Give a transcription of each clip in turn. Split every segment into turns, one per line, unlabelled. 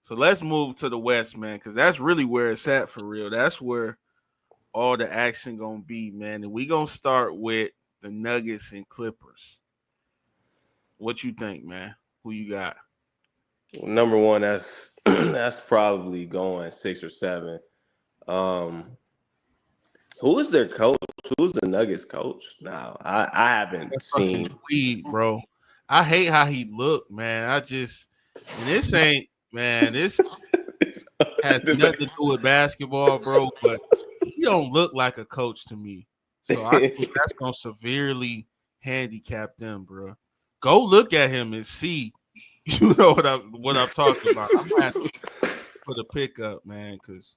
So let's move to the West, man, because that's really where it's at for real. That's where all the action gonna be, man. And we gonna start with the Nuggets and Clippers. What you think, man? Who you got?
Number one, that's that's probably going 6 or 7. Um, who is their coach? Who's the Nuggets coach? No, I haven't
That fucking
seen.
Tweed, bro. I hate how he look, man. And this ain't, man. This has nothing to do with basketball, bro. But he don't look like a coach to me. So I think that's gonna severely handicap them, bro. Go look at him and see. You know what I'm talking about. I'm gonna have to put a pick up, man, because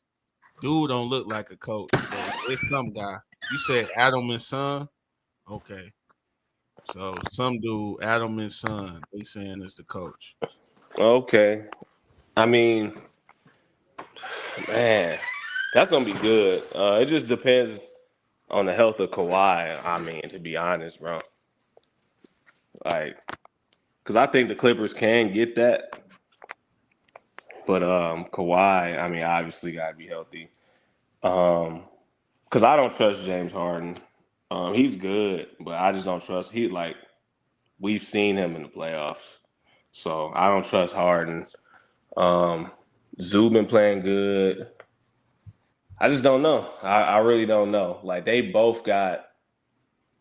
dude don't look like a coach, but it's some guy. You said Adam and Son? Okay. So some dude, Adam and Son, they saying is the coach.
Okay, I mean, man, that's gonna be good. It just depends on the health of Kawhi. I mean, to be honest, bro, like, because I think the Clippers can get that, but Kawhi, I mean, obviously got to be healthy. Because I don't trust James Harden. He's good, but I just don't trust. We've seen him in the playoffs, so I don't trust Harden. Um, Zoo been playing good. I just don't know. I really don't know. Like they both got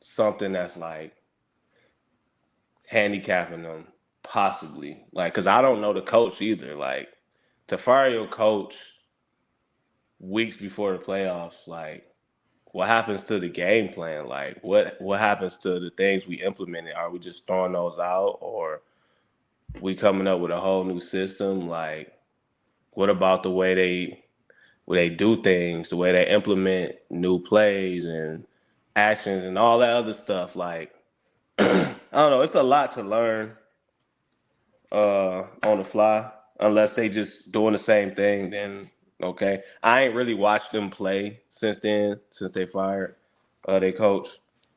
something that's like handicapping them, possibly. Like, cause I don't know the coach either. Like to fire your coach weeks before the playoffs, like what happens to the game plan? Like what happens to the things we implemented? Are we just throwing those out, or we coming up with a whole new system? Like what about the way they do things, the way they implement new plays and actions and all that other stuff? Like I don't know, it's a lot to learn on the fly. Unless they just doing the same thing, then okay. I ain't really watched them play since then, since they fired their coach.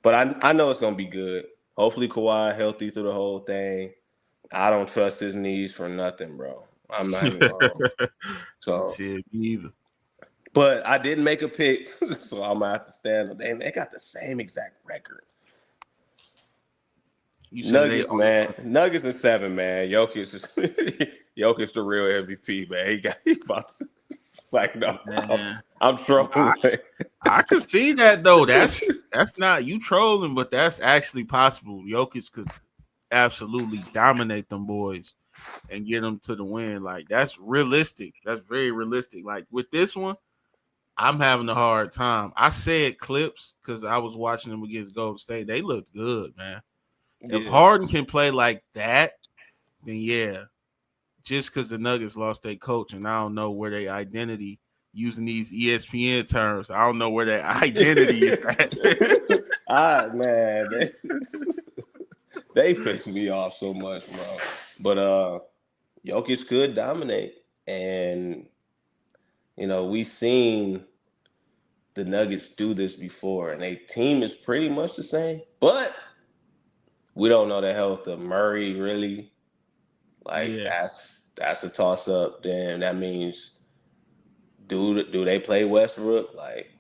But I know it's gonna be good. Hopefully Kawhi healthy through the whole thing. I don't trust his knees for nothing, bro. I'm not even wrong. So,
Shit, me either.
but I didn't make a pick, so I'm gonna have to stand. They got the same exact record.
You say they
Nuggets,
all
man. Nuggets and 7, man. Jokic is Jokic the real MVP, man. He about to, like no,
man.
I'm
I,
trolling.
I could see that though. That's not you trolling, but that's actually possible. Jokic could absolutely dominate them boys and get them to the win. Like that's realistic. That's very realistic. Like with this one, I'm having a hard time. I said Clips because I was watching them against Golden State. They looked good, man. If
Yeah.
Harden can play like that, then yeah. Just because the Nuggets lost their coach, and I don't know where their identity using these ESPN terms. I don't know where their identity is at.
Man, they piss me off so much, bro. But Jokic could dominate, and we've seen the Nuggets do this before, and their team is pretty much the same, but we don't know the health of Murray really. Like
Yeah.
that's a toss up. Then that means do they play Westbrook? Like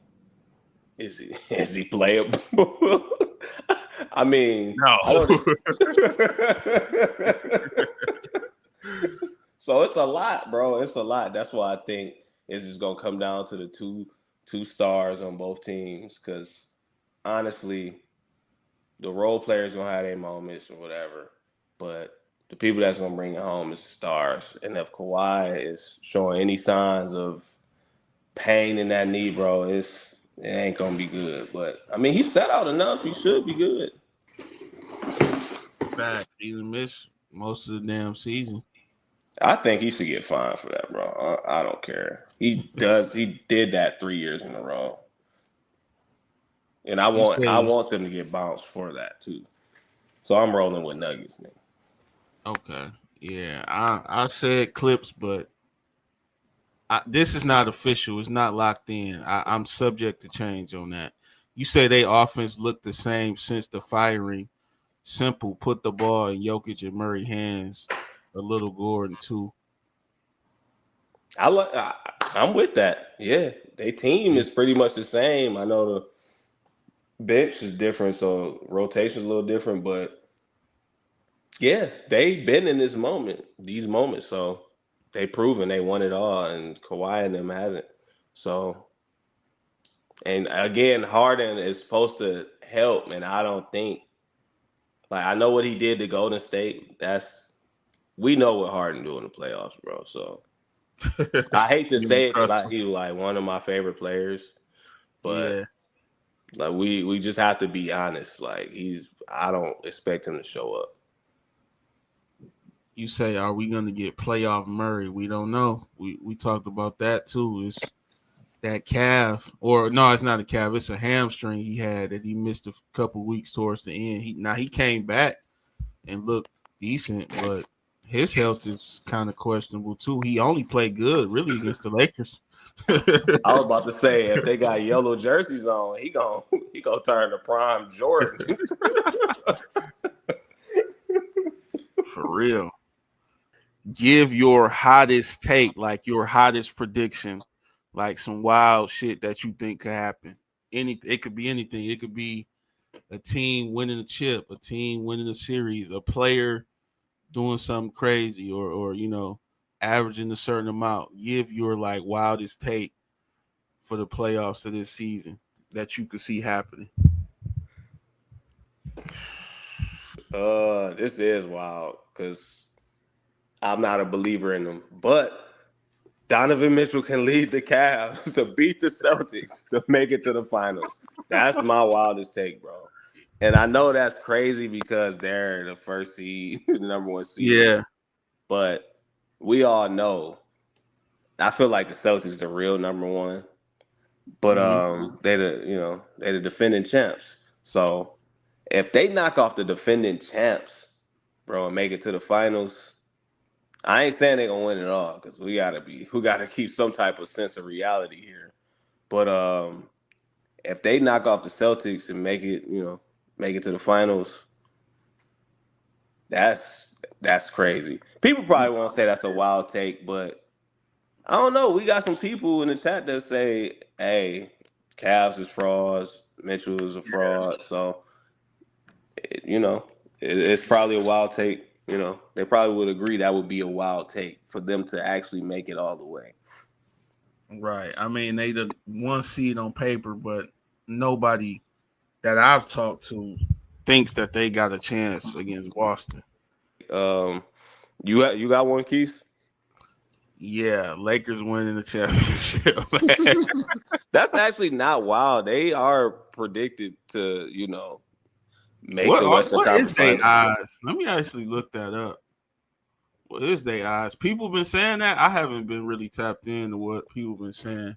is he playable? I mean,
No.
I don't. So it's a lot, bro. It's a lot. That's why I think it's just gonna come down to the two stars on both teams. Because honestly, the role players gonna have their moments or whatever, but the people that's gonna bring it home is the stars. And if Kawhi is showing any signs of pain in that knee, bro, it ain't gonna be good. But I mean, he's set out enough. He should be good.
Fact. He missed most of the damn season.
I think he should get fined for that, bro. I don't care. He does. He did that 3 years in a row, and I
You
want I
say
want them to get bounced for that too. So I'm rolling with Nuggets, man.
okay. Yeah. I said Clips, but this is not official. It's not locked in. I'm subject to change on that. You say they offense looked the same since the firing. Simple. Put the ball in Jokic and Murray hands. A little Gordon too.
I'm with that. Yeah, their team is pretty much the same. I know the bench is different, so rotation's a little different, but yeah, they've been in these moments, so they proven they won it all, and Kawhi and them hasn't. So, and again, Harden is supposed to help, and I don't think I know what he did to Golden State. We know what Harden do in the playoffs, bro. So I hate to
You don't
say it
trust
because
him.
he's like one of my favorite players, but
Yeah.
we just have to be honest. I don't expect him to show up.
You say, are we gonna get playoff Murray? We don't know. We talked about that too. It's that calf, or no, it's not a calf. It's a hamstring he had that he missed a couple weeks towards the end. He came back and looked decent, but his health is kind of questionable too. He only played good really against the Lakers.
I was about to say if they got yellow jerseys on, he gonna turn to prime Jordan.
For real. Give your hottest take, like your hottest prediction, like some wild shit that you think could happen. It could be anything. It could be a team winning a chip, a team winning a series, a player doing something crazy, or averaging a certain amount. Give your like wildest take for the playoffs of this season that you could see happening.
This is wild because I'm not a believer in them, but Donovan Mitchell can lead the Cavs to beat the Celtics to make it to the finals. That's my wildest take, bro. And I know that's crazy because they're the first seed, the number one seed.
Yeah.
But we all know. I feel like the Celtics the real number one. But
Mm-hmm.
they the defending champs. So if they knock off the defending champs, bro, and make it to the finals, I ain't saying they gonna win it all because we gotta keep some type of sense of reality here. But if they knock off the Celtics and make it to the finals, that's crazy. People probably won't say that's a wild take, but I don't know. We got some people in the chat that say, "Hey, Cavs is frauds. Mitchell is a fraud." So you know, it's probably a wild take. They probably would agree that would be a wild take for them to actually make it all the way.
Right. I mean, they the one seed on paper, but nobody that I've talked to thinks that they got a chance against Boston.
Um, you got one, Keith?
Yeah, Lakers winning the championship.
That's actually not wild. They are predicted to, make the Western
What is
Conference
they
Finals.
odds? Let me actually look that up. What is they odds? People been saying that. I haven't been really tapped into what people been saying.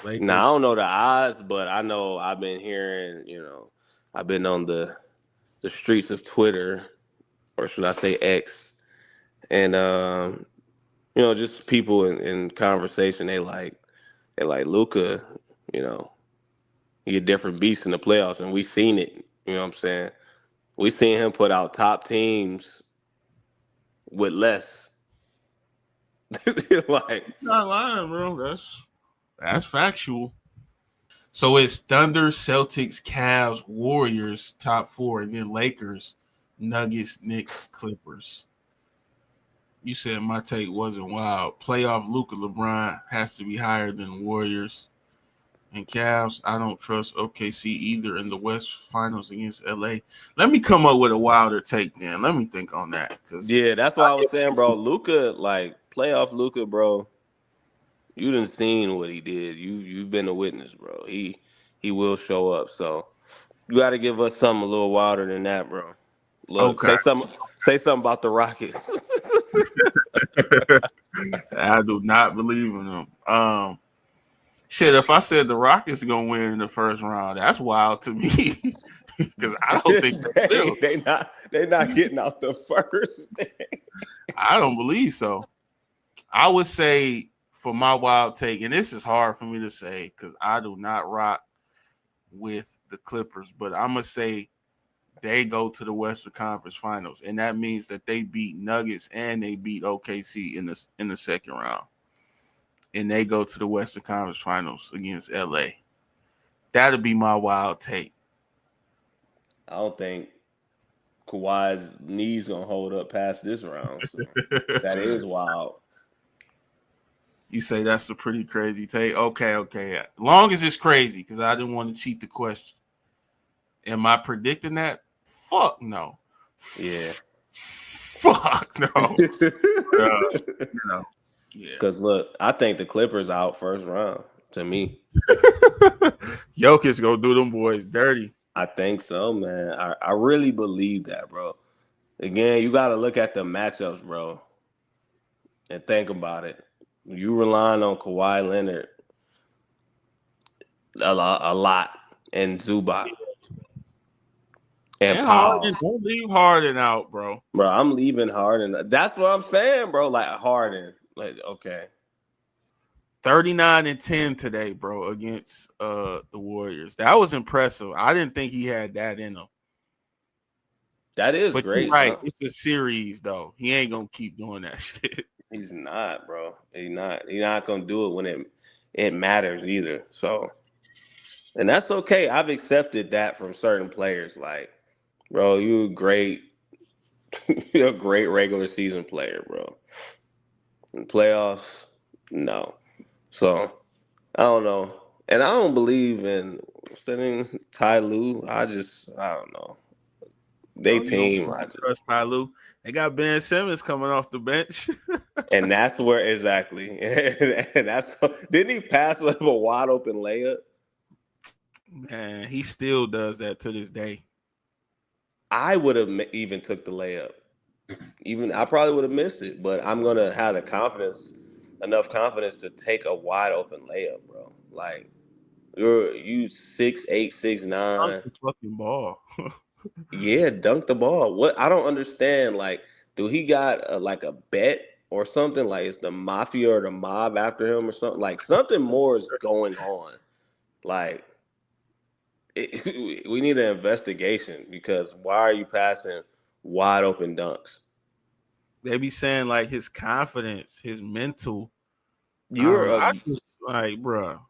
Now I
Lakers.
don't know the odds, but I know I've been hearing, I've been on the streets of Twitter, or should I say X, and just people in conversation. They like Luca, you know, he a different beast in the playoffs, and we seen it. You know what I'm saying? We seen him put out top teams with less. like
Not lying, bro. That's factual. So it's Thunder, Celtics, Cavs, Warriors, top four, and then Lakers, Nuggets, Knicks, Clippers. You said my take wasn't wild. Playoff Luca LeBron has to be higher than Warriors and Cavs. I don't trust OKC either in the West Finals against LA. Let me come up with a wilder take then. Let me think on that because
Yeah, that's why I was saying, bro. Luca, like playoff Luca, bro. You done seen what he did. You've been a witness, bro. He will show up. So you got to give us something a little wilder than that, bro. Look,
okay.
say something about the Rockets.
I do not believe in them. Shit, if I said the Rockets gonna win in the first round, that's wild to me because I don't think they will.
they not getting out the first.
I don't believe so. I would say for my wild take, and this is hard for me to say because I do not rock with the Clippers, but I'm gonna say they go to the Western Conference Finals, and that means that they beat Nuggets and they beat OKC in the second round. and they go to the Western Conference Finals against LA. That'll be my wild take.
I don't think Kawhi's knees gonna hold up past this round. So that is wild.
You say that's a pretty crazy take. Okay. Long as it's crazy, because I didn't want to cheat the question. Am I predicting that? Fuck no.
Yeah.
Fuck no. No. Yeah.
Because look, I think the Clippers out first round. To me,
Jokic gonna do them boys dirty.
I think so, man. I really believe that, bro. Again, you got to look at the matchups, bro, and think about it. You relying on Kawhi Leonard a lot, and Zubac and
And Harden,
Powell.
don't leave Harden out, bro.
Bro, I'm leaving Harden. That's what I'm saying, bro. Like Harden. Like, okay.
39-10 today, bro, against the Warriors. That was impressive. I didn't think he had that in him.
That is
But you're
great.
right. It's a series, though. He ain't gonna keep doing that shit.
He's not, bro. He's not. He's not gonna do it when it matters either. So, and that's okay. I've accepted that from certain players. Like, bro, you're great. You're a great regular season player, bro. In playoffs, no. So I don't know, and I don't believe in sending Ty Lue. I don't know. They
No, you don't
team,
trust Ty Lue. They got Ben Simmons coming off the bench.
and that's where exactly. And that's didn't he pass with a wide open layup?
Man, he still does that to this day.
I would have even took the layup. Even I probably would have missed it, but I'm gonna have the confidence, enough confidence to take a wide open layup, bro. Like you 6'8",
Dunk
6'9".
the fucking ball.
Yeah, dunk the ball. What I don't understand, like, do he got like a bet or something? Like, is the mafia or the mob after him or something? Like, something more is going on. Like, we need an investigation because why are you passing wide open dunks?
They be saying like his confidence, his mental. I
You're
don't know. I just like, bro,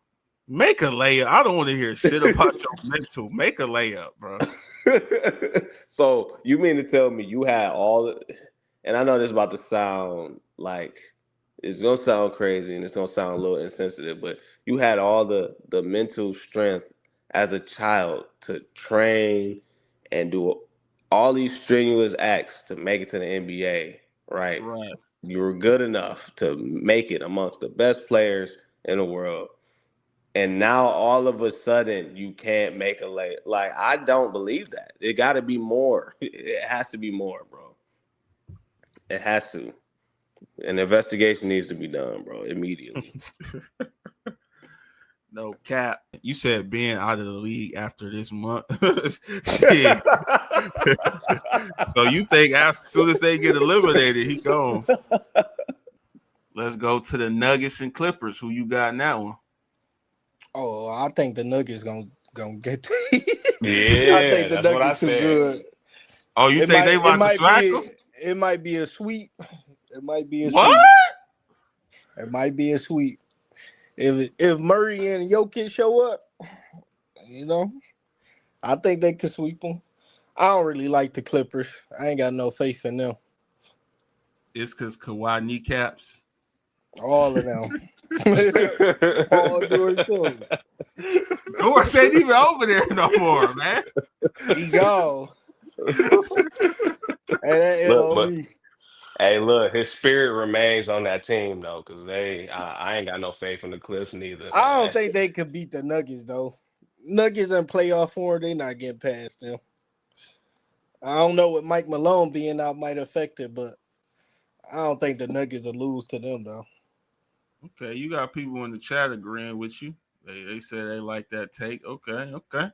make a layup. I don't want to hear shit about your mental. Make a layup, bro.
So you mean to tell me you had all the, and I know this is about to sound like it's gonna sound crazy and it's gonna sound a little insensitive, but you had all the mental strength as a child to train and do all these strenuous acts to make it to the NBA, right?
Right.
You were good enough to make it amongst the best players in the world. And now all of a sudden you can't make a lay. Like I don't believe that. It got to be more. It has to be more, bro. It has to. An investigation needs to be done, bro, immediately.
No cap. You said being out of the league after this month. Shit. So you think after as soon as they get eliminated, he gone. Let's go to the Nuggets and Clippers. Who you got in that one?
Oh, I think the Nuggets gonna get. I
Yeah,
think the
that's what I
Nuggets too
said.
good.
Oh, you think they about to smack them?
It might be a sweep. It might be a
What?
sweep. It might be a sweep. If Murray and Jokic show up, you know, I think they could sweep them. I don't really like the Clippers. I ain't got no faith in them.
It's because Kawhi kneecaps.
All of them. Paul George too.
Doris ain't even over there no more, man.
He gone. And that
Look, but
LOB.
hey, look, his spirit remains on that team though, because I ain't got no faith in the Clips neither,
I don't
man.
think they could beat the Nuggets though. Nuggets in playoff form, they not getting past them. I don't know what Mike Malone being out might affect it, but I don't think the Nuggets will lose to them though.
Okay, you got people in the chat agreeing with you. They say they like that take. Okay.